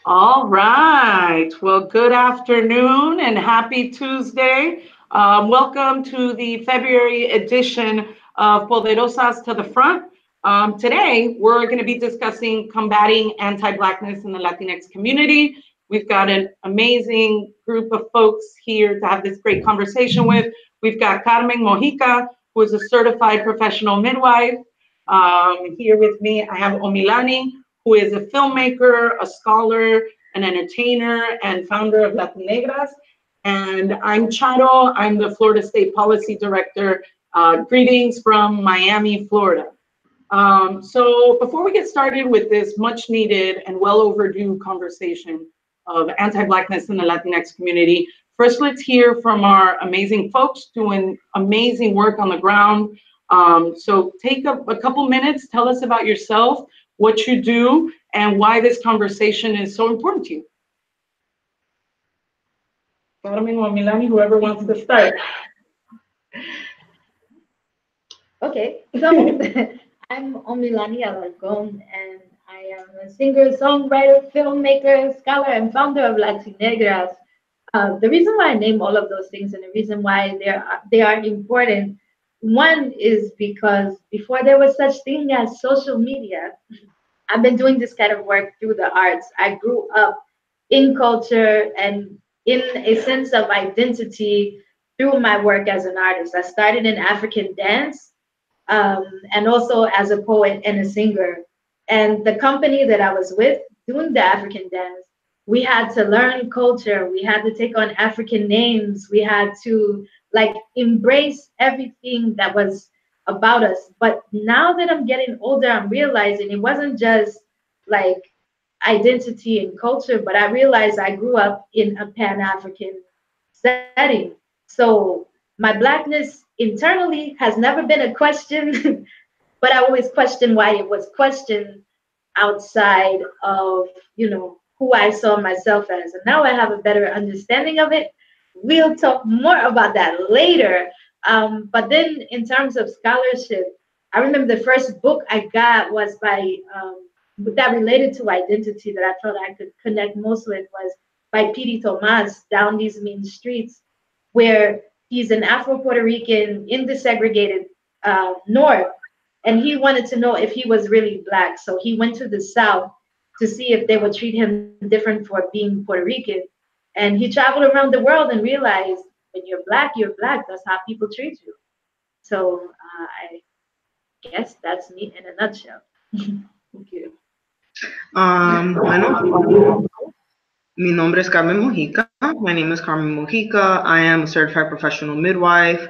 All right. Well, good afternoon and happy Tuesday. Welcome to the February edition of Poderosas to the Front. Today, we're going to be discussing combating anti-Blackness in the Latinx community. We've got an amazing group of folks here to have this great conversation with. We've got Carmen Mojica, who is a certified professional midwife. Here with me, I have Omilani, who is a filmmaker, a scholar, an entertainer, and founder of Latinegras. And I'm Charo. I'm the Florida State Policy Director. Greetings from Miami, Florida. So before we get started with this much needed and well overdue conversation of anti-Blackness in the Latinx community, first let's hear from our amazing folks doing amazing work on the ground. So take a couple minutes, tell us about yourself, what you do, and why this conversation is so important to you. Carmen or Milani, whoever wants to start. Okay, so I'm Omilani and I am a singer, songwriter, filmmaker, scholar, and founder of Latinegras. The reason why I name all of those things and the reason why they are important, one is because before there was such thing as social media, I've been doing this kind of work through the arts. I grew up in culture and in a sense of identity through my work as an artist. I started in African dance and also as a poet and a singer. And the company that I was with doing the African dance, we had to learn culture. We had to take on African names. We had to embrace everything that was about us. But now that I'm getting older, I'm realizing it wasn't just like identity and culture, but I realized I grew up in a Pan-African setting. So my Blackness internally has never been a question, but I always questioned why it was questioned outside of, who I saw myself as. And now I have a better understanding of it. We'll talk more about that later. But then in terms of scholarship, I remember the first book I got was by, that related to identity that I felt I could connect most with was by P.D. Thomas, Down These Mean Streets, where he's an Afro-Puerto Rican in the segregated North. And he wanted to know if he was really Black. So he went to the South to see if they would treat him different for being Puerto Rican. And he traveled around the world and realized when you're Black, you're Black. That's how people treat you. So I guess that's me in a nutshell. Thank you. Bueno, mi nombre es Carmen Mojica. My name is Carmen Mojica. I am a certified professional midwife,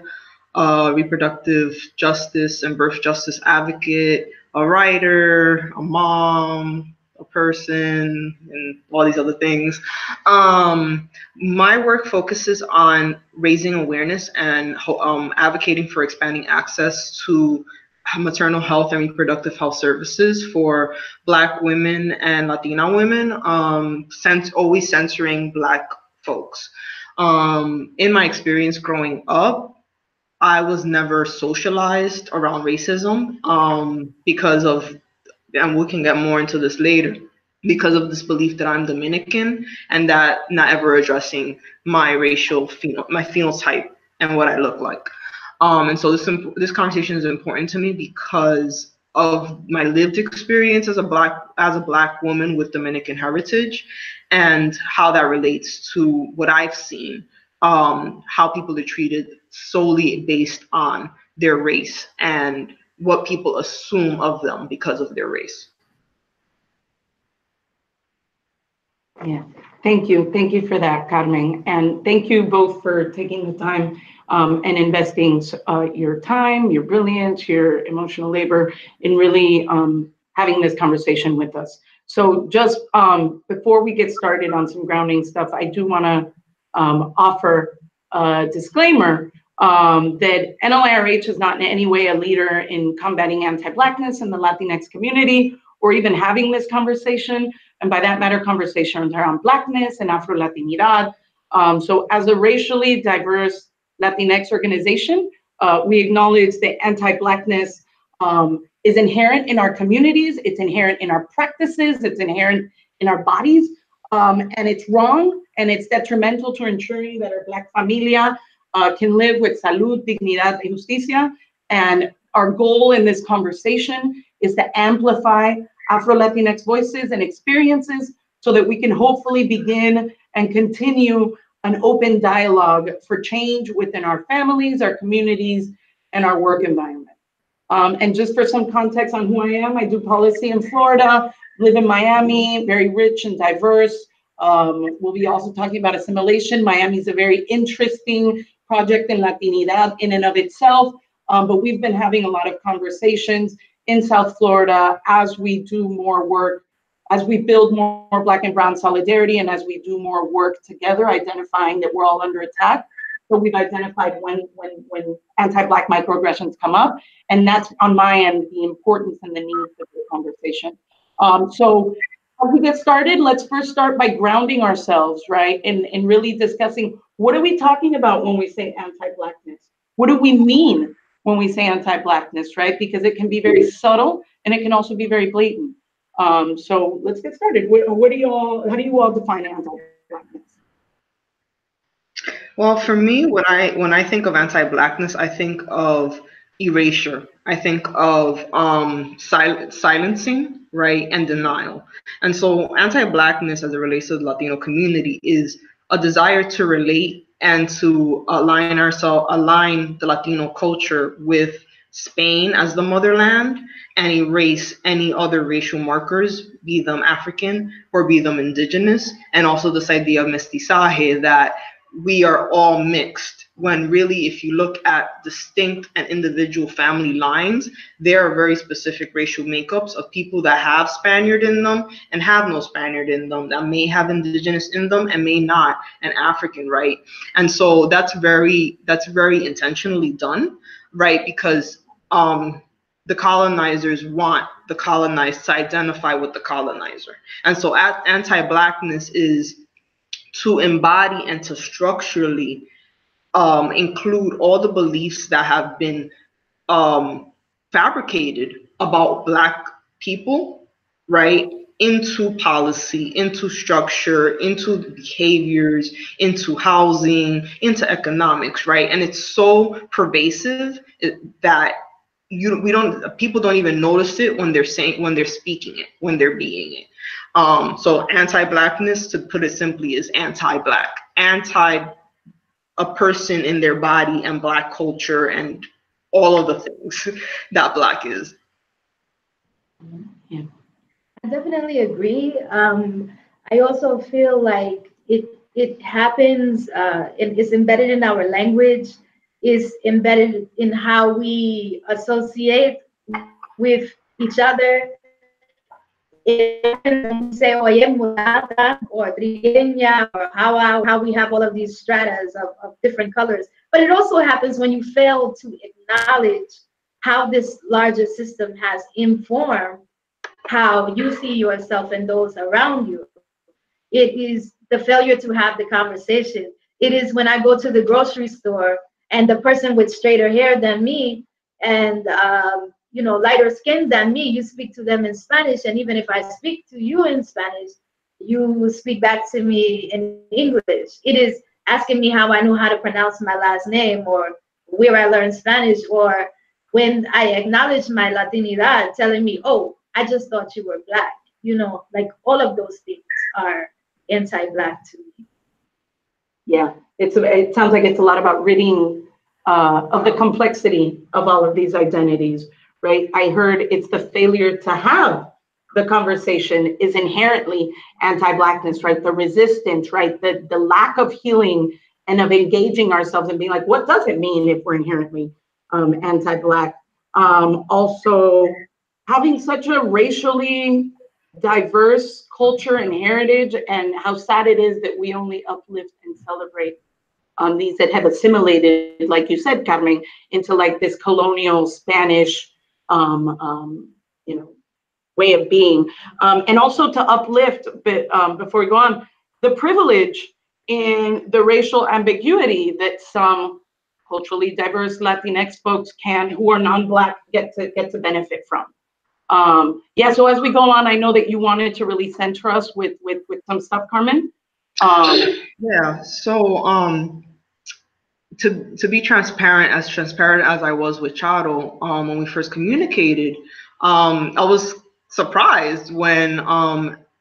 reproductive justice and birth justice advocate, a writer, a mom, a person, and all these other things. My work focuses on raising awareness and advocating for expanding access to maternal health and reproductive health services for Black women and Latina women, always censoring Black folks. In my experience growing up, I was never socialized around racism because of, and we can get more into this later, because of this belief that I'm Dominican and that not ever addressing my racial, my phenotype and what I look like. And so this conversation is important to me because of my lived experience as a black woman with Dominican heritage and how that relates to what I've seen, how people are treated solely based on their race and what people assume of them because of their race. Yeah, thank you. Thank you for that, Carmen. And thank you both for taking the time and investing your time, your brilliance, your emotional labor in really having this conversation with us. So just before we get started on some grounding stuff, I do want to offer a disclaimer that NLIRH is not in any way a leader in combating anti-Blackness in the Latinx community or even having this conversation. And by that matter, conversations around Blackness and afro-Latinidad. So as a racially diverse Latinx organization, we acknowledge that anti-Blackness is inherent in our communities, it's inherent in our practices, it's inherent in our bodies. and it's wrong, and it's detrimental to ensuring that our Black familia can live with salud, dignidad, y justicia. And our goal in this conversation is to amplify Afro-Latinx voices and experiences so that we can hopefully begin and continue an open dialogue for change within our families, our communities, and our work environment. And just for some context on who I am, I do policy in Florida, live in Miami, very rich and diverse. We'll be also talking about assimilation. Miami is a very interesting project in Latinidad in and of itself, but we've been having a lot of conversations in South Florida as we do more work, as we build more Black and Brown solidarity, and as we do more work together, identifying that we're all under attack. So we've identified when anti-Black microaggressions come up, and that's on my end, the importance and the need for this conversation. So as we get started, let's first start by grounding ourselves, right? And really discussing, what are we talking about when we say anti-Blackness? What do we mean when we say anti-Blackness, right? Because it can be very subtle and it can also be very blatant. So let's get started. How do you all define anti-Blackness? Well, for me, when I think of anti-Blackness, I think of erasure. I think of silencing, right, and denial. And so anti-Blackness as it relates to the Latino community is a desire to relate and to align the Latino culture with Spain as the motherland and erase any other racial markers, be them African or be them indigenous, and also this idea of mestizaje, that we are all mixed, when really, if you look at distinct and individual family lines, there are very specific racial makeups of people that have Spaniard in them and have no Spaniard in them, that may have indigenous in them and may not, and African, right? And so that's very intentionally done, right? Because the colonizers want the colonized to identify with the colonizer. And so anti-Blackness is to embody and to structurally include all the beliefs that have been fabricated about Black people, right, into policy, into structure, into behaviors, into housing, into economics, right? And it's so pervasive that people don't even notice it when they're speaking it, when they're being it. So anti-Blackness, to put it simply, is anti-Black, anti a person in their body and Black culture and all of the things that Black is. Yeah. I definitely agree. I also feel like it happens, it is embedded in our language, is embedded in how we associate with each other. Say oye mulata or trigueña, or how we have all of these stratas of different colors. But it also happens when you fail to acknowledge how this larger system has informed how you see yourself and those around you. It is the failure to have the conversation. It is when I go to the grocery store and the person with straighter hair than me and lighter skin than me, you speak to them in Spanish, and even if I speak to you in Spanish, you speak back to me in English. It is asking me how I know how to pronounce my last name, or where I learned Spanish, or when I acknowledge my Latinidad, telling me, oh, I just thought you were Black. Like all of those things are anti-Black to me. Yeah, it sounds like it's a lot about ridding of the complexity of all of these identities. Right? I heard it's the failure to have the conversation is inherently anti-Blackness, right? The resistance, right? The lack of healing and of engaging ourselves and being like, what does it mean if we're inherently anti-Black? Also, having such a racially diverse culture and heritage, and how sad it is that we only uplift and celebrate these that have assimilated, like you said, Carmen, into like this colonial Spanish way of being, and also to uplift, before we go on, the privilege in the racial ambiguity that some culturally diverse Latinx folks who are non-Black, get to benefit from. Yeah, so as we go on, I know that you wanted to really center us with some stuff, Carmen. Yeah. So to be transparent as I was with Charo, when we first communicated, I was surprised when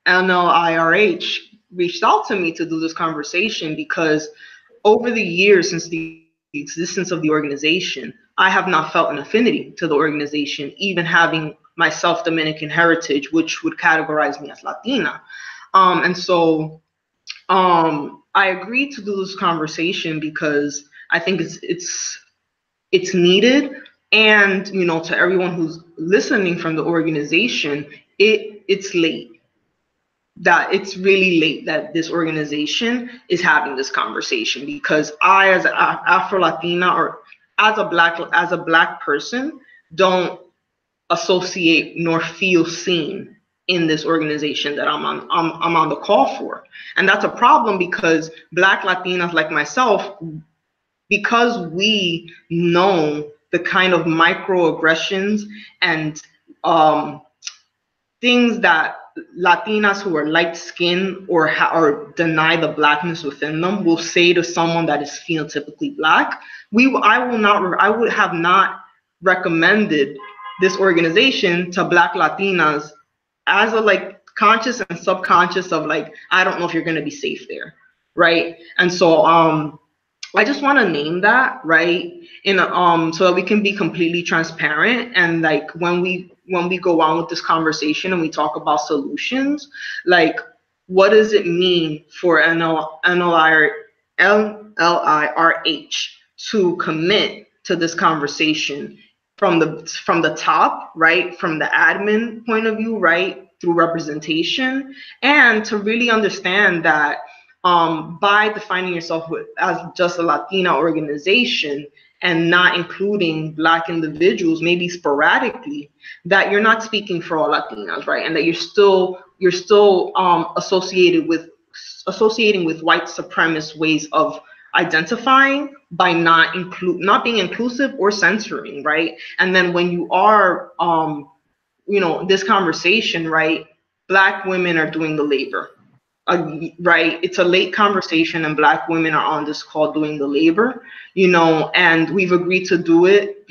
NLIRH reached out to me to do this conversation, because over the years since the existence of the organization, I have not felt an affinity to the organization, even having myself Dominican heritage, which would categorize me as Latina. And so I agreed to do this conversation because I think it's needed. And, you know, to everyone who's listening from the organization, it's late. That it's really late that this organization is having this conversation, because I, as an Afro-Latina, or as a black person, don't associate nor feel seen in this organization that I'm on the call for. And that's a problem, because Black Latinas like myself, because we know the kind of microaggressions and things that Latinas who are light skinned or deny the blackness within them will say to someone that is phenotypically black, I would have not recommended this organization to Black Latinas as a like conscious and subconscious of like, I don't know if you're going to be safe there, right? And so I just want to name that, right, in so that we can be completely transparent. And like when we go on with this conversation and we talk about solutions, like what does it mean for NLIRH to commit to this conversation from the top, right, from the admin point of view, right, through representation, and to really understand that by defining yourself as just a Latina organization and not including Black individuals, maybe sporadically, that you're not speaking for all Latinas, right? And that you're still associating with white supremacist ways of identifying by not being inclusive or censoring, right? And then when you are, you know, this conversation, right, Black women are doing the labor. Right, it's a late conversation, and Black women are on this call doing the labor, you know, and we've agreed to do it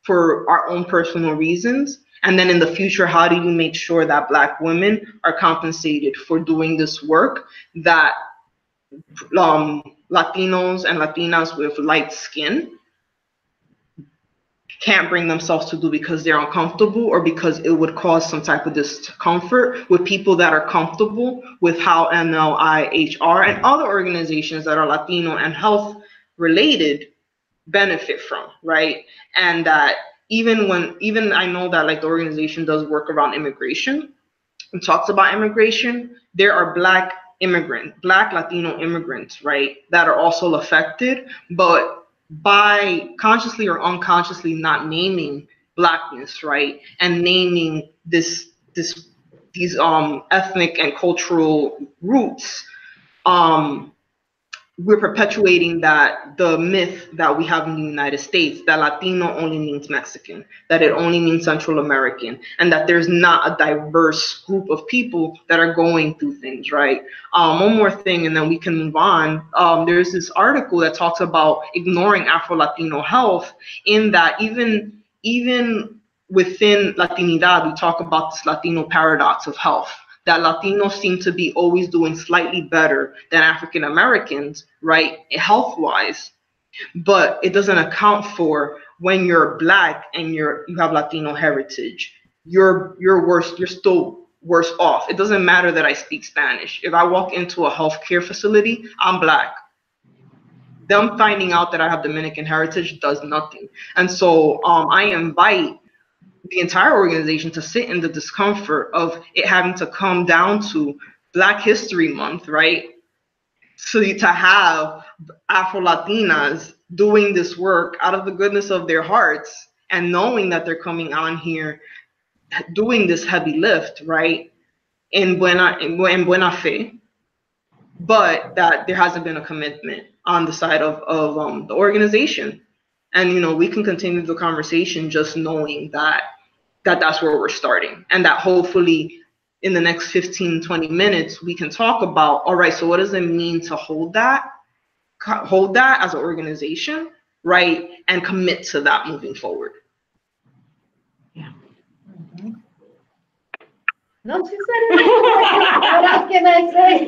for our own personal reasons. And then in the future, how do you make sure that Black women are compensated for doing this work that Latinos and Latinas with light skin can't bring themselves to do because they're uncomfortable, or because it would cause some type of discomfort with people that are comfortable with how NLIRH and other organizations that are Latino and health related benefit from, right? And that even I know that like the organization does work around immigration and talks about immigration, there are Black Latino immigrants, right, that are also affected, but by consciously or unconsciously not naming Blackness, right, and naming these ethnic and cultural roots, we're perpetuating the myth that we have in the United States, that Latino only means Mexican, that it only means Central American, and that there's not a diverse group of people that are going through things, right? One more thing, and then we can move on. There's this article that talks about ignoring Afro-Latino health, in that even within Latinidad, we talk about this Latino paradox of health, that Latinos seem to be always doing slightly better than African Americans, right, health-wise, but it doesn't account for when you're Black and you have Latino heritage, you're still worse off. It doesn't matter that I speak Spanish. If I walk into a healthcare facility, I'm Black. Them finding out that I have Dominican heritage does nothing. And so I invite the entire organization to sit in the discomfort of it having to come down to Black History Month, right? So to have Afro-Latinas doing this work out of the goodness of their hearts, and knowing that they're coming on here doing this heavy lift, right, in buena fe, but that there hasn't been a commitment on the side of the organization. And, you know, we can continue the conversation just knowing that that's where we're starting, and that hopefully in the next 15, 20 minutes, we can talk about, all right, so what does it mean to hold that as an organization, right? And commit to that moving forward. Yeah. Mm-hmm. No, she said it. What else can I say?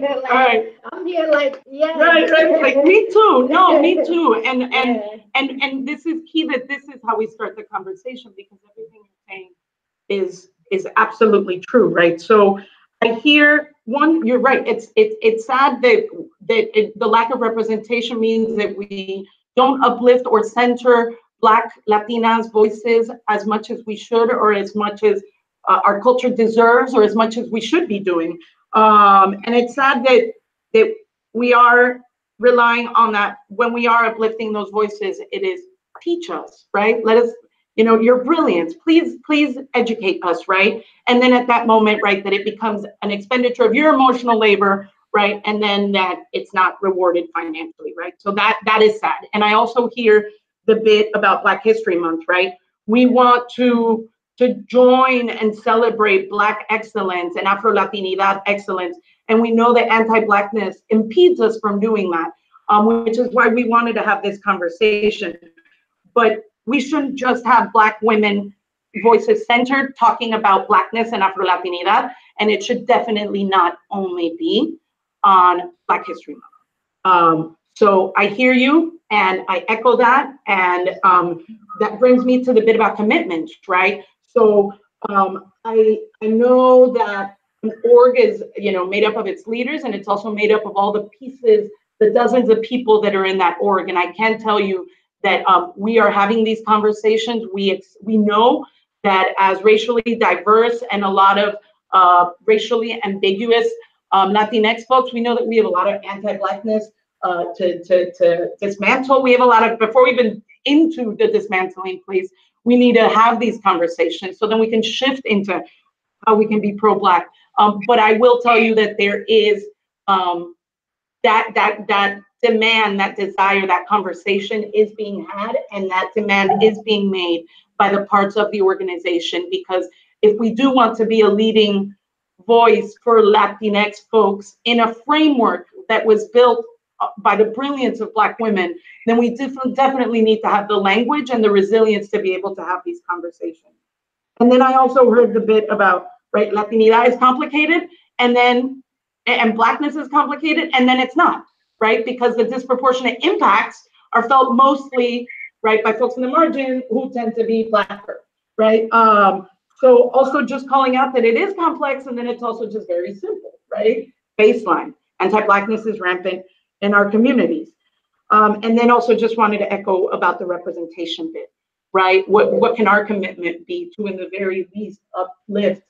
Like, right. I'm here like, yeah. Right. Like, me too. No, me too. And this is key, that this is how we start the conversation, because everything you're saying is absolutely true, right? So I hear, one, you're right. It's sad that the lack of representation means that we don't uplift or center Black Latinas voices as much as we should, or as much as our culture deserves, or as much as we should be doing. And it's sad that we are relying on that. When we are uplifting those voices, it is, teach us, right? Let us, your brilliance, please educate us, right? And then at that moment, right, that it becomes an expenditure of your emotional labor, right? And then that it's not rewarded financially, right? So that is sad. And I also hear the bit about Black History Month, right? We want to join and celebrate Black excellence and Afro-Latinidad excellence. And we know that anti-Blackness impedes us from doing that, which is why we wanted to have this conversation. But we shouldn't just have Black women voices centered talking about Blackness and Afro-Latinidad, and it should definitely not only be on Black History Month. So I hear you, and I echo that, and that brings me to the bit about commitment, right? So I know that an org is, made up of its leaders, and it's also made up of all the pieces, the dozens of people that are in that org. And I can tell you that we are having these conversations. We know that as racially diverse and a lot of racially ambiguous Latinx folks, we know that we have a lot of anti-Blackness to dismantle. We have a lot of, before we've been into the dismantling place, we need to have these conversations so then we can shift into how we can be pro-Black. But I will tell you that there is that demand, that desire, that conversation is being had, and that demand is being made by the parts of the organization. Because if we do want to be a leading voice for Latinx folks in a framework that was built by the brilliance of Black women, then we definitely need to have the language and the resilience to be able to have these conversations. And then I also heard the bit about, right, Latinidad is complicated, and Blackness is complicated, and then it's not, right? Because the disproportionate impacts are felt mostly, right, by folks in the margin who tend to be Blacker, right? So also just calling out that it is complex, and then it's also just very simple, right? Baseline, anti-Blackness is rampant in our communities. And then also just wanted to echo about the representation bit, right? What can our commitment be to, in the very least, uplift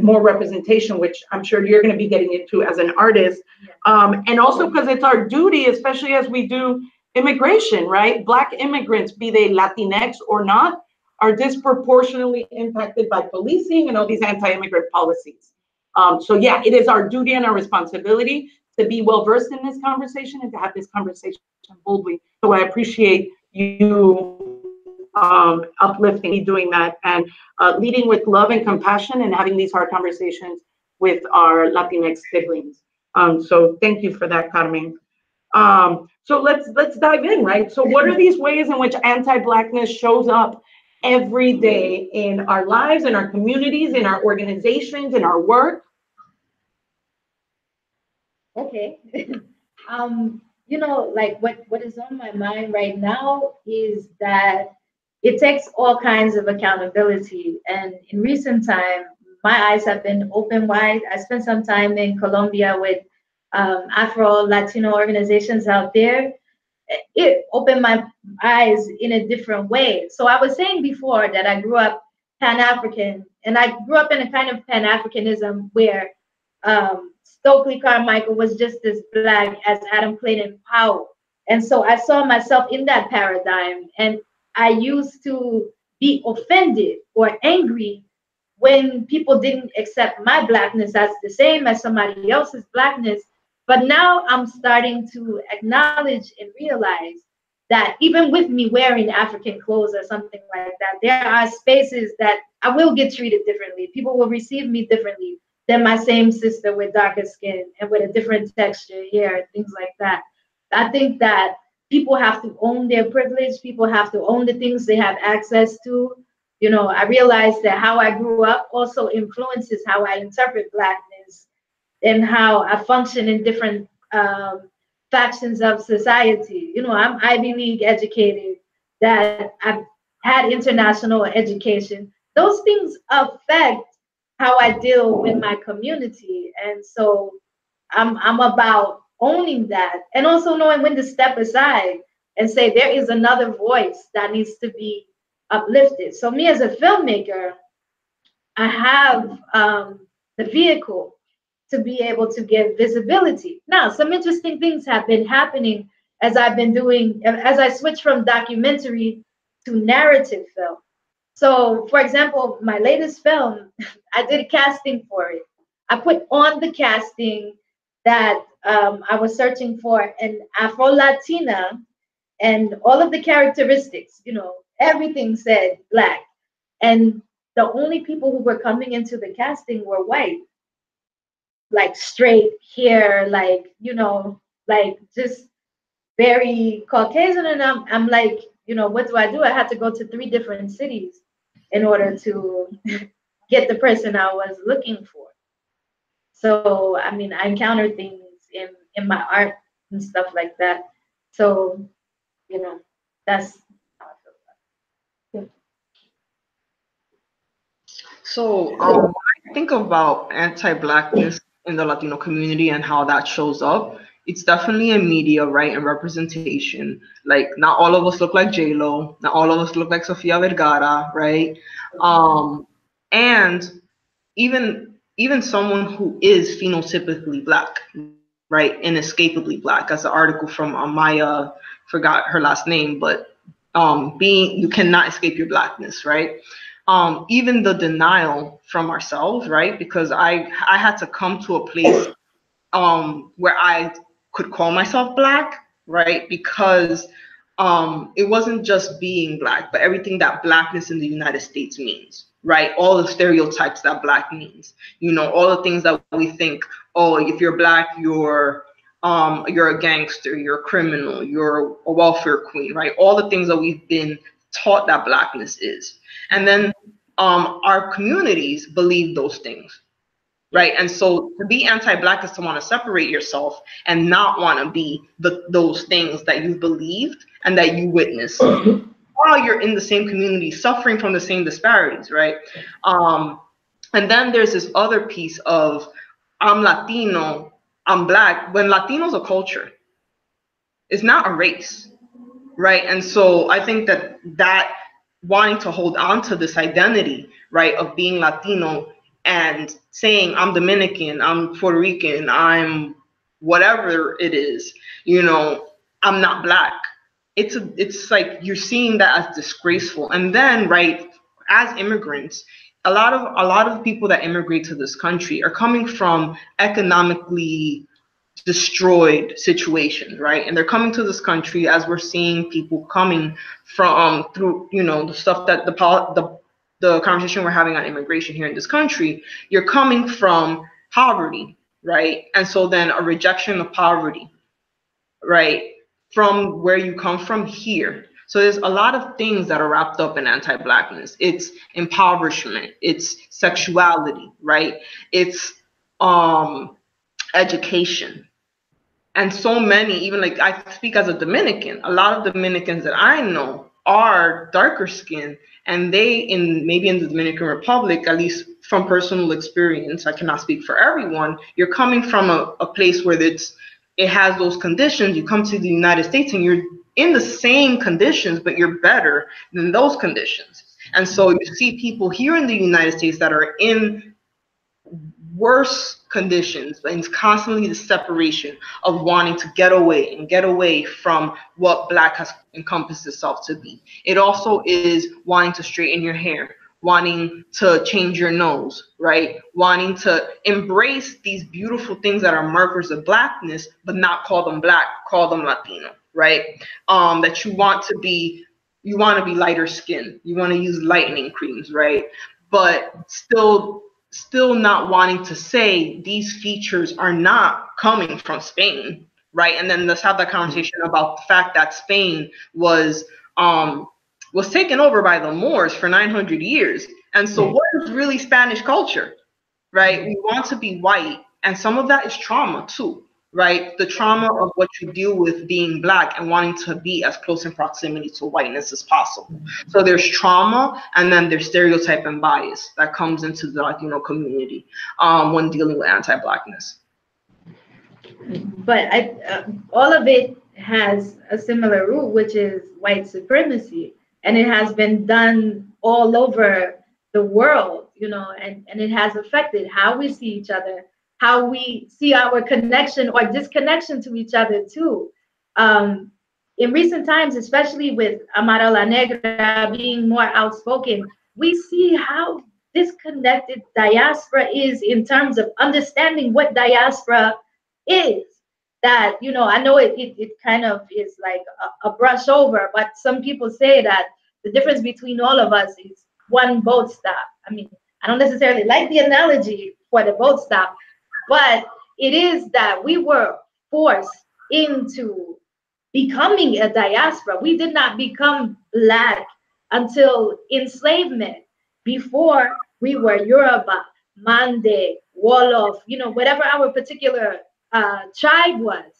more representation, which I'm sure you're going to be getting into as an artist. And also because it's our duty, especially as we do immigration, right? Black immigrants, be they Latinx or not, are disproportionately impacted by policing and all these anti-immigrant policies. So yeah, it is our duty and our responsibility to be well-versed in this conversation and to have this conversation boldly. So I appreciate you uplifting me doing that, and leading with love and compassion, and having these hard conversations with our Latinx siblings. So thank you for that, Carmen. So let's dive in, right? So what are these ways in which anti-Blackness shows up every day in our lives, in our communities, in our organizations, in our work? Okay. Like what is on my mind right now is that it takes all kinds of accountability. And in recent time, my eyes have been open wide. I spent some time in Colombia with Afro-Latino organizations out there. It opened my eyes in a different way. So I was saying before that I grew up Pan-African, and I grew up in a kind of Pan-Africanism where Stokely Carmichael was just as Black as Adam Clayton Powell. And so I saw myself in that paradigm, and I used to be offended or angry when people didn't accept my Blackness as the same as somebody else's Blackness. But now I'm starting to acknowledge and realize that even with me wearing African clothes or something like that, there are spaces that I will get treated differently. People will receive me differently than my same sister with darker skin and with a different texture hair, things like that. I think that people have to own their privilege. People have to own the things they have access to. You know, I realized that how I grew up also influences how I interpret Blackness and how I function in different factions of society. You know, I'm Ivy League educated, that I've had international education. Those things affect how I deal with my community. And so I'm about owning that and also knowing when to step aside and say there is another voice that needs to be uplifted. So me as a filmmaker, I have the vehicle to be able to give visibility. Now, some interesting things have been happening as I've been doing, as I switch from documentary to narrative film. So, for example, my latest film, I did a casting for it. I put on the casting that I was searching for an Afro-Latina and all of the characteristics, you know, everything said Black. And the only people who were coming into the casting were white, like straight hair, like, you know, like just very Caucasian. And I'm like, you know, what do? I had to go to 3 different cities in order to get the person I was looking for. So, I mean, I encounter things in my art and stuff like that. So, you know, that's how I feel about it. So when I think about anti-Blackness in the Latino community and how that shows up, it's definitely in media, right, and representation. Like, not all of us look like J-Lo, not all of us look like Sofia Vergara, right? And even someone who is phenotypically Black, right, inescapably Black, as the article from Maya, forgot her last name, but being, you cannot escape your Blackness, right? Even the denial from ourselves, right? Because I had to come to a place where I could call myself Black, right? Because it wasn't just being Black, but everything that Blackness in the United States means, right? All the stereotypes that Black means, you know, all the things that we think, oh, if you're Black, you're a gangster, you're a criminal, you're a welfare queen, right? All the things that we've been taught that Blackness is. And then our communities believe those things, right? And so to be anti-Black is to want to separate yourself and not want to be those things that you believed and that you witnessed while you're in the same community, suffering from the same disparities, right? And then there's this other piece of, I'm Latino, I'm Black, when Latino's a culture. It's not a race, right? And so I think that wanting to hold on to this identity, right, of being Latino and saying I'm Dominican, I'm Puerto Rican, I'm whatever it is, you know, I'm not Black. It's like you're seeing that as disgraceful. And then, right, as immigrants, a lot of people that immigrate to this country are coming from economically destroyed situations, right? And they're coming to this country, as we're seeing people coming from through, you know, the stuff that the conversation we're having on immigration here in this country. You're coming from poverty, right? And so then a rejection of poverty, right, from where you come from here. So there's a lot of things that are wrapped up in anti-Blackness. It's impoverishment, it's sexuality, right? It's education. And so many, even like I speak as a Dominican, a lot of Dominicans that I know are darker skinned, and they maybe in the Dominican Republic, at least from personal experience, I cannot speak for everyone, you're coming from a place where it has those conditions. You come to the United States and you're in the same conditions, but you're better than those conditions. And so you see people here in the United States that are in worse conditions, but it's constantly the separation of wanting to get away from what Black has encompassed itself to be. It also is wanting to straighten your hair, wanting to change your nose, right? Wanting to embrace these beautiful things that are markers of Blackness, but not call them Black, call them Latino, right? That you want to be lighter skin, you want to use lightening creams, right? but still not wanting to say these features are not coming from Spain, right? And then let's have that conversation about the fact that Spain was taken over by the Moors for 900 years. And so what is really Spanish culture, right? We want to be white, and some of that is trauma too, right? The trauma of what you deal with being Black and wanting to be as close in proximity to whiteness as possible. So there's trauma, and then there's stereotype and bias that comes into the Latino community when dealing with anti-Blackness. But all of it has a similar root, which is white supremacy, and it has been done all over the world, you know, and it has affected how we see each other, how we see our connection or disconnection to each other too. In recent times, especially with Amara La Negra being more outspoken, we see how disconnected diaspora is in terms of understanding what diaspora is. That, you know, I know it kind of is like a brush over, but some people say that the difference between all of us is one boat stop. I mean, I don't necessarily like the analogy for the boat stop, but it is that we were forced into becoming a diaspora. We did not become Black until enslavement. Before, we were Yoruba, Mande, Wolof, you know, whatever our particular tribe was.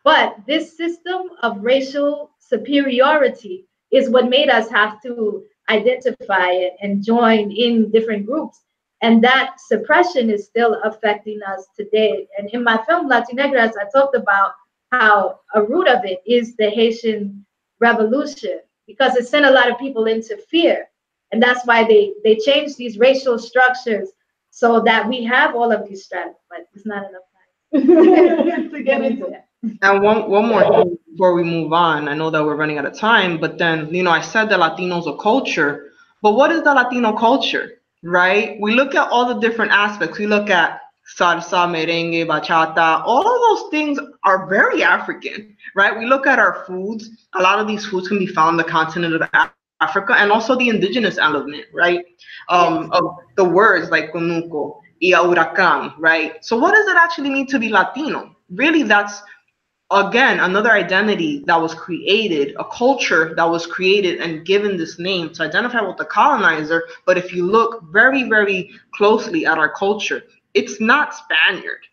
But this system of racial superiority is what made us have to identify and join in different groups. And that suppression is still affecting us today. And in my film, Latinegras, I talked about how a root of it is the Haitian Revolution, because it sent a lot of people into fear. And that's why they changed these racial structures so that we have all of these strengths, but it's not enough time to get into that. And one more thing before we move on. I know that we're running out of time, but then, you know, I said that Latinos are culture, but what is the Latino culture, right? We look at all the different aspects. We look at salsa, merengue, bachata. All of those things are very African, right? We look at our foods. A lot of these foods can be found on the continent of Africa, and also the indigenous element, right? Of the words like conuco, y huracán, right? So what does it actually mean to be Latino? Really, that's, again, another identity that was created, a culture that was created and given this name to identify with the colonizer. But if you look very, very closely at our culture, it's not Spaniard.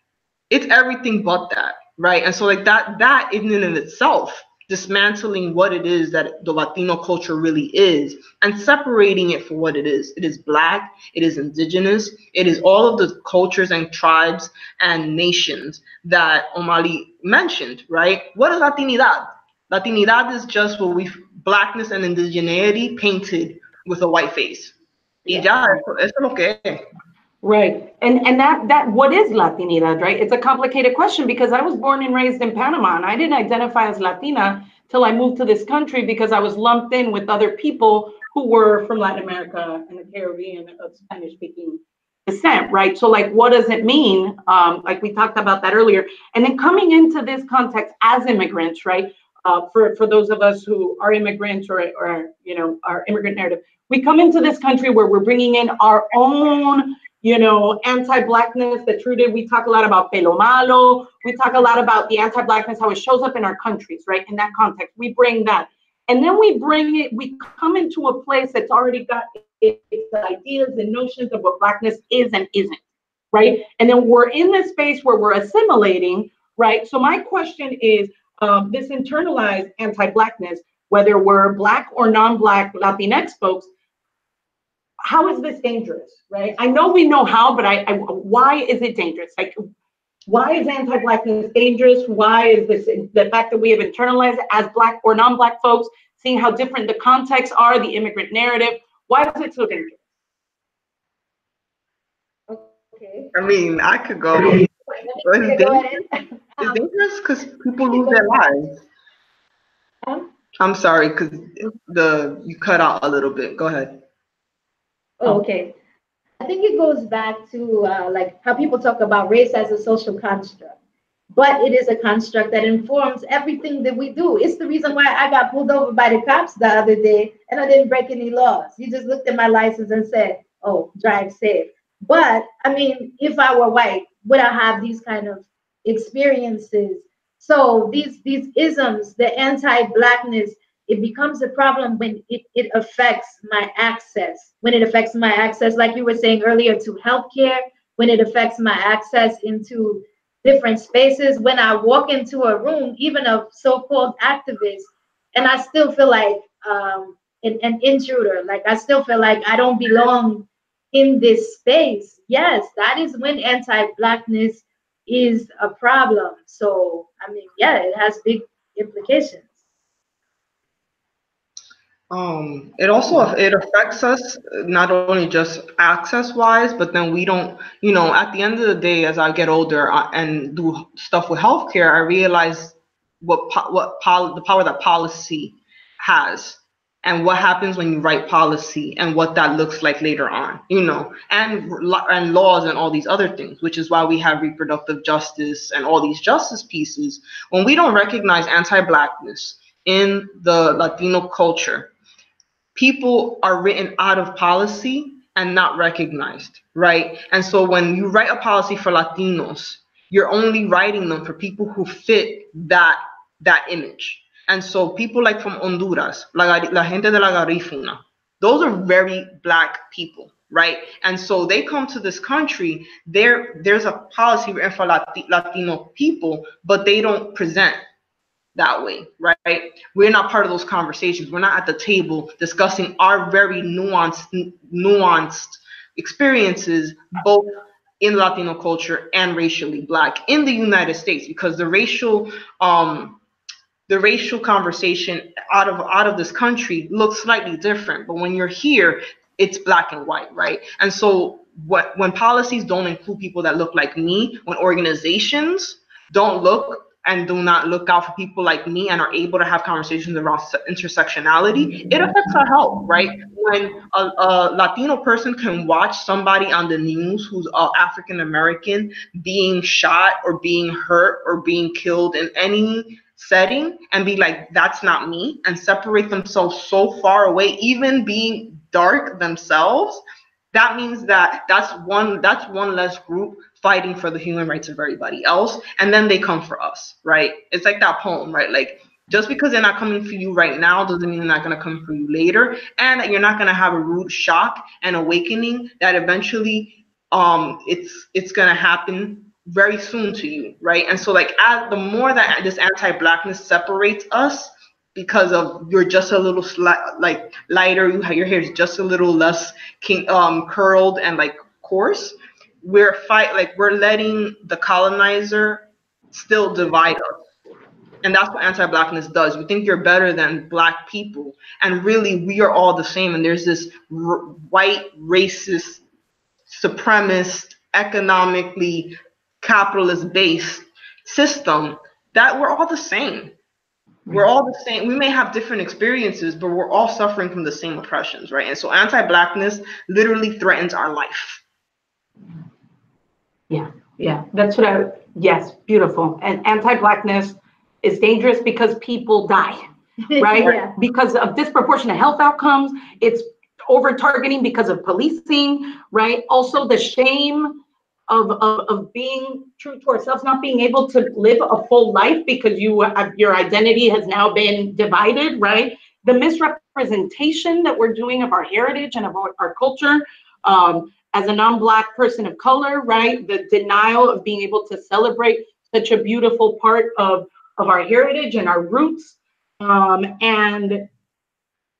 It's everything but that, right? And so like that in and of itself, dismantling what it is that the Latino culture really is and separating it for what it is. It is Black, it is indigenous, it is all of the cultures and tribes and nations that Omilani mentioned, right? What is Latinidad? Latinidad is just what Blackness and indigeneity painted with a white face. Y ya, eso es lo que es. Right. And that what is Latinidad, right? It's a complicated question because I was born and raised in Panama and I didn't identify as Latina till I moved to this country because I was lumped in with other people who were from Latin America and the Caribbean of Spanish speaking descent, right? So like, what does it mean? Like we talked about that earlier. And then coming into this context as immigrants, right? For those of us who are immigrants or you know, our immigrant narrative, we come into this country where we're bringing in our own, you know, anti-Blackness that's rooted. We talk a lot about pelo malo. We talk a lot about the anti-Blackness, how it shows up in our countries, right? In that context, we bring that. And then we bring it, we come into a place that's already got its ideas and notions of what Blackness is and isn't, right? And then we're in this space where we're assimilating, right? So my question is, this internalized anti-Blackness, whether we're Black or non-Black Latinx folks, how is this dangerous, right? I know we know how, but why is it dangerous? Like, why is anti-Blackness dangerous? Why is this, the fact that we have internalized it as Black or non-Black folks, seeing how different the contexts are, the immigrant narrative, why is it so dangerous? Okay. I mean, I could go. It's dangerous because people lose their lives. I'm sorry, because you cut out a little bit. Go ahead. Oh, okay. I think it goes back to like how people talk about race as a social construct, but it is a construct that informs everything that we do. It's the reason why I got pulled over by the cops the other day and I didn't break any laws. You just looked at my license and said, oh, drive safe. But I mean, if I were white, would I have these kind of experiences? So these isms, the anti-blackness, it becomes a problem when it affects my access. When it affects my access, like you were saying earlier, to healthcare, when it affects my access into different spaces, when I walk into a room, even of so-called activists, and I still feel like an intruder, like I still feel like I don't belong in this space. Yes, that is when anti-blackness is a problem. So I mean, yeah, it has big implications. It affects us not only just access wise, but then we don't, at the end of the day, as I get older and do stuff with healthcare, I realize the power that policy has, and what happens when you write policy and what that looks like later on, and laws and all these other things, which is why we have reproductive justice and all these justice pieces. When we don't recognize anti-blackness in the Latino culture, people are written out of policy and not recognized, right? And so when you write a policy for Latinos, you're only writing them for people who fit that image. And so people like from Honduras, la gente de la Garifuna, those are very Black people, right? And so they come to this country, there's a policy written for Latino people, but they don't present that way, right? We're not part of those conversations. We're not at the table discussing our very nuanced experiences, both in Latino culture and racially Black in the United States, because the racial conversation out of this country looks slightly different. But when you're here, it's Black and white, right? And so when policies don't include people that look like me, when organizations don't look and do not look out for people like me and are able to have conversations around intersectionality, it affects our health, right? When a Latino person can watch somebody on the news who's African American being shot or being hurt or being killed in any setting and be like, that's not me, and separate themselves so far away, even being dark themselves, that means that's one less group fighting for the human rights of everybody else, and then they come for us, right? It's like that poem, right? Like, just because they're not coming for you right now doesn't mean they're not going to come for you later, and that you're not going to have a rude shock and awakening that eventually it's going to happen very soon to you, right? And so like, as the more that this anti-Blackness separates us, because of you're just a little like lighter, your hair is just a little less curled and like coarse, we're letting the colonizer still divide us. And that's what anti-Blackness does. You think you're better than Black people, and really we are all the same. And there's this white racist supremacist economically capitalist based system that we're all the same. We're all the same. We may have different experiences, but we're all suffering from the same oppressions, right? And so anti-Blackness literally threatens our life. Yeah, that's yes, beautiful. And anti-Blackness is dangerous because people die, right? Yeah. Because of disproportionate health outcomes. It's over targeting because of policing, right? Also the shame of being true to ourselves, not being able to live a full life because your identity has now been divided, right? The misrepresentation that we're doing of our heritage and of our culture, as a non-Black person of color, right? The denial of being able to celebrate such a beautiful part of our heritage and our roots. And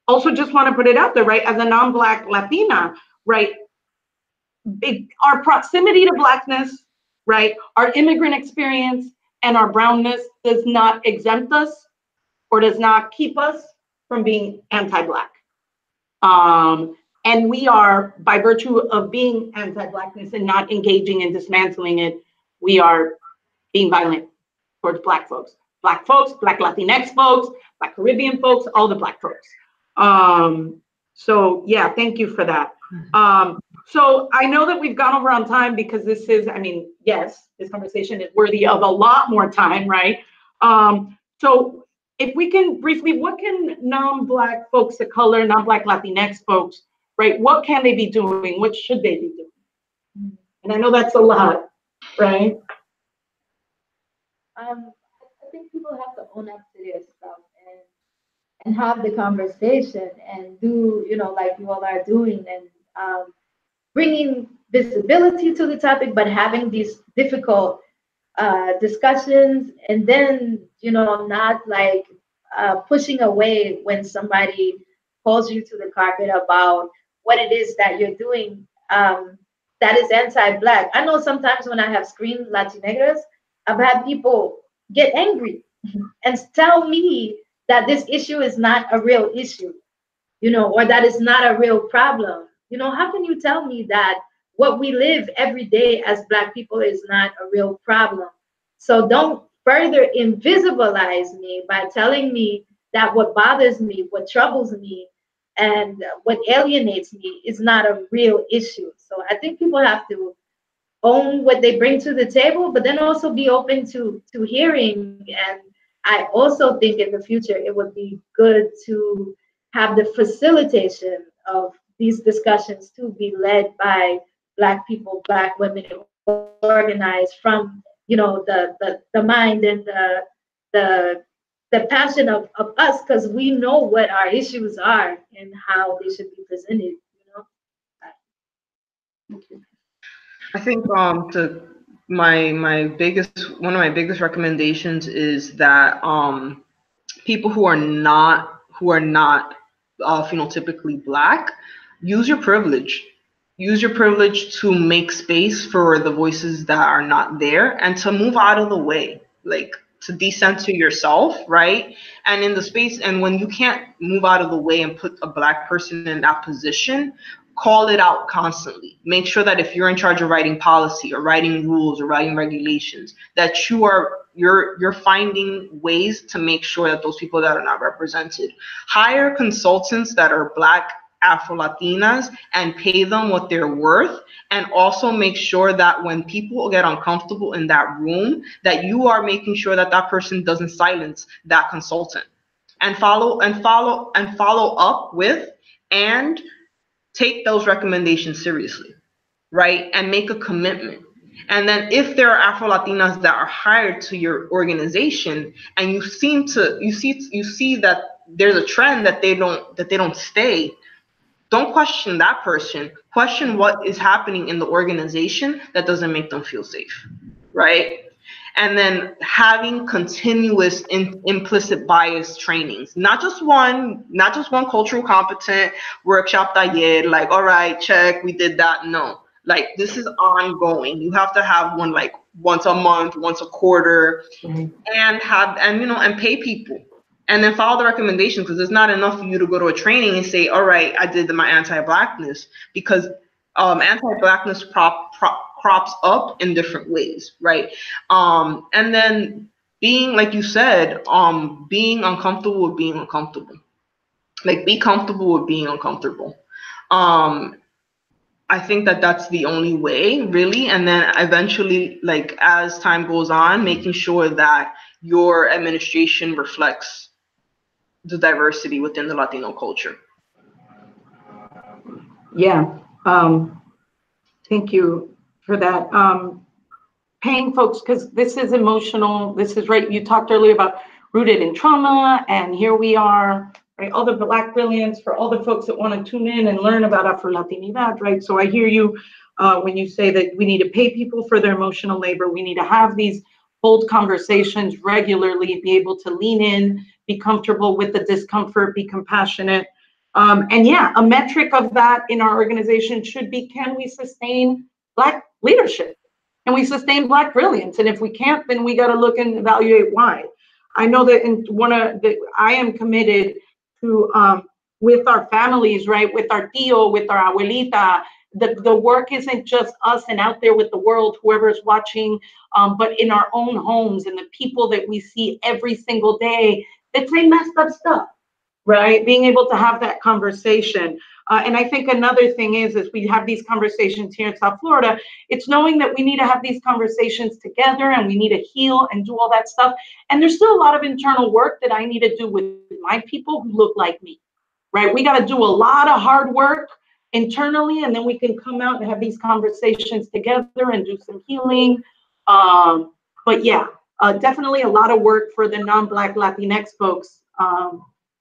also just want to put it out there, right? As a non-Black Latina, right? Our proximity to Blackness, right? Our immigrant experience and our brownness does not exempt us or does not keep us from being anti-Black. And we are, by virtue of being anti-Blackness and not engaging and dismantling it, we are being violent towards Black folks, Black Latinx folks, Black Caribbean folks, all the Black folks. So yeah, thank you for that. So I know that we've gone over on time because this is, yes, this conversation is worthy of a lot more time, right? So if we can briefly, what can non-Black folks of color, non-Black Latinx folks, right? What can they be doing? What should they be doing? And I know that's a lot, right? I think people have to own up to their stuff and have the conversation and do, you know, like you all are doing, and bringing visibility to the topic, but having these difficult discussions, and then, you know, not like pushing away when somebody calls you to the carpet about what it is that you're doing that is anti-Black. I know sometimes when I have screened Latinegras, I've had people get angry and tell me that this issue is not a real issue, you know, or that is not a real problem. You know, how can you tell me that what we live every day as Black people is not a real problem? So don't further invisibilize me by telling me that what bothers me, what troubles me, and what alienates me is not a real issue. So I think people have to own what they bring to the table, but then also be open to hearing. And I also think in the future it would be good to have the facilitation of these discussions to be led by Black people, Black women, organized from, you know, the mind and the passion of us, because we know what our issues are and how they should be presented, you know. I think to my biggest one of my biggest recommendations is that people who are not phenotypically Black, use your privilege. Use your privilege to make space for the voices that are not there, and to move out of the way, like to decenter yourself, right? And in the space, and when you can't move out of the way and put a Black person in that position, call it out constantly. Make sure that if you're in charge of writing policy or writing rules or writing regulations, that you're finding ways to make sure that those people that are not represented. Hire consultants that are Black, Afro-Latinas, and pay them what they're worth. And also make sure that when people get uncomfortable in that room, that you are making sure that that person doesn't silence that consultant. And follow up with and take those recommendations seriously, right? And make a commitment. And then if there are Afro-Latinas that are hired to your organization, and you see that there's a trend that they don't stay, don't question that person. Question what is happening in the organization that doesn't make them feel safe, right? And then having continuous implicit bias trainings, not just one cultural competent workshop taller, like, all right, check, we did that. No, like this is ongoing. You have to have one like once a month, once a quarter, and pay people. And then follow the recommendations, because it's not enough for you to go to a training and say, all right, I did my anti-Blackness, because anti-Blackness crops up in different ways, right? And then being, like you said, being uncomfortable with being uncomfortable. Like, be comfortable with being uncomfortable. I think that that's the only way, really. And then eventually, like, as time goes on, making sure that your administration reflects the diversity within the Latino culture. Yeah. Thank you for that. Paying folks, because this is emotional. This is right. You talked earlier about rooted in trauma, and here we are, right? All the Black brilliance for all the folks that want to tune in and learn about Afro-Latinidad, right? So I hear you when you say that we need to pay people for their emotional labor. We need to have these bold conversations regularly, be able to lean in, be comfortable with the discomfort, be compassionate. And yeah, a metric of that in our organization should be, can we sustain Black leadership? Can we sustain Black brilliance? And if we can't, then we got to look and evaluate why. I know that I am committed to, with our families, right, with our tío, with our abuelita, the work isn't just us and out there with the world, whoever's watching, but in our own homes, and the people that we see every single day that say messed up stuff, right? Being able to have that conversation. And I think another thing is we have these conversations here in South Florida, it's knowing that we need to have these conversations together, and we need to heal and do all that stuff. And there's still a lot of internal work that I need to do with my people who look like me, right? We got to do a lot of hard work internally, and then we can come out and have these conversations together and do some healing. But yeah, definitely a lot of work for the non-Black Latinx folks,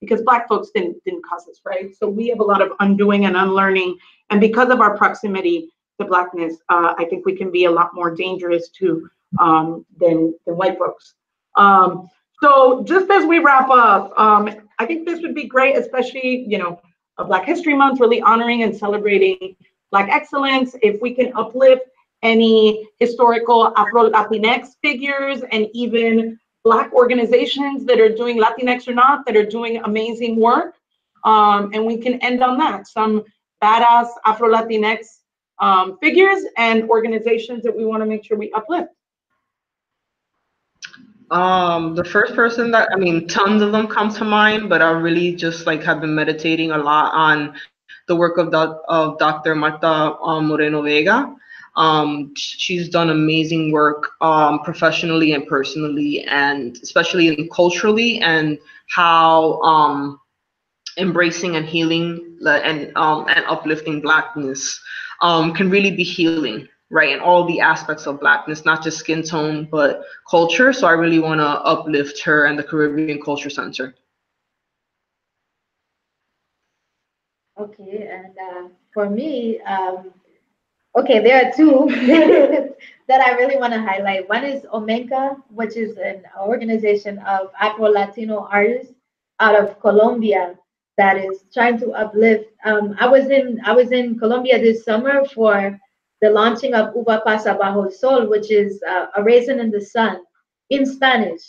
because Black folks didn't cause this, right? So we have a lot of undoing and unlearning, and because of our proximity to Blackness, I think we can be a lot more dangerous to than white folks. So just as we wrap up, I think this would be great, especially, you know, Black History Month, really honoring and celebrating Black excellence. If we can uplift any historical Afro-Latinx figures and even Black organizations that are doing, Latinx or not, that are doing amazing work. And we can end on that. Some badass Afro-Latinx figures and organizations that we want to make sure we uplift. The first person that, I mean, tons of them come to mind, but I really just like have been meditating a lot on the work of Dr. Marta Moreno Vega. She's done amazing work professionally and personally, and especially in culturally, and how embracing and healing and uplifting Blackness can really be healing, right? And all the aspects of Blackness, not just skin tone, but culture. So I really want to uplift her and the Caribbean Culture Center. Okay, and for me, okay, there are two that I really want to highlight. One is Omenka, which is an organization of Afro-Latino artists out of Colombia that is trying to uplift. I was in Colombia this summer for the launching of Uva Pasa Bajo el Sol, which is a raisin in the sun in Spanish.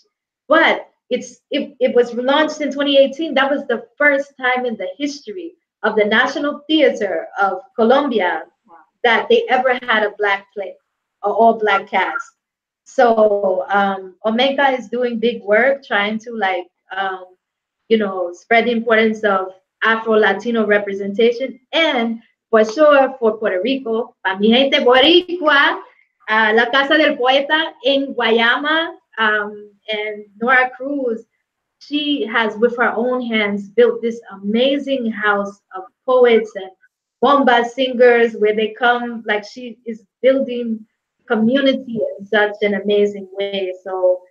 But it was launched in 2018. That was the first time in the history of the National Theater of Colombia that they ever had a Black play, or all Black cast. So Omega is doing big work trying to like, you know, spread the importance of Afro-Latino representation, and for sure for Puerto Rico, para mi gente boricua, La Casa del Poeta in Guayama, and Nora Cruz, she has with her own hands built this amazing house of poets and bomba singers where they come, like she is building community in such an amazing way. So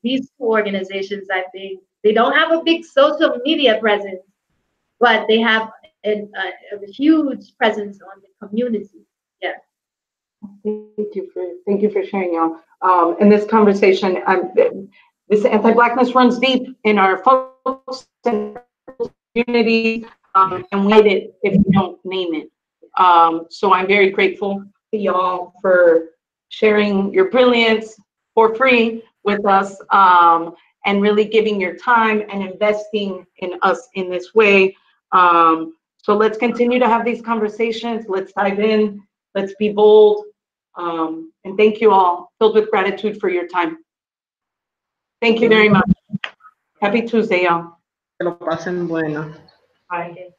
these two organizations, I think, they don't have a big social media presence, but they have a huge presence on the community. Yeah. Thank you for sharing, y'all. In this conversation, this anti-Blackness runs deep in our folks and community, and we hide it if we don't name it. So I'm very grateful to y'all for sharing your brilliance for free with us, and really giving your time and investing in us in this way. So let's continue to have these conversations. Let's dive in. Let's be bold. And thank you all, filled with gratitude for your time. Thank you very much. Happy Tuesday, y'all. Que lo pasen bueno. Bye.